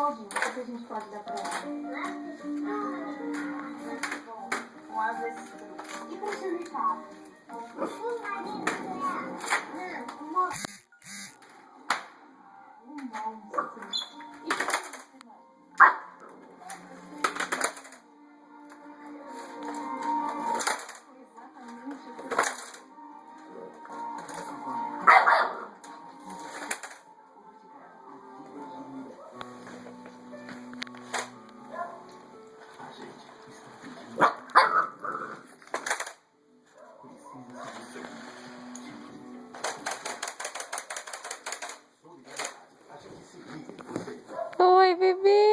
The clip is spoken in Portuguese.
caldinho. O que a gente pode dar pra ela? Um avestruz. E pra jantar? Oi, bebê.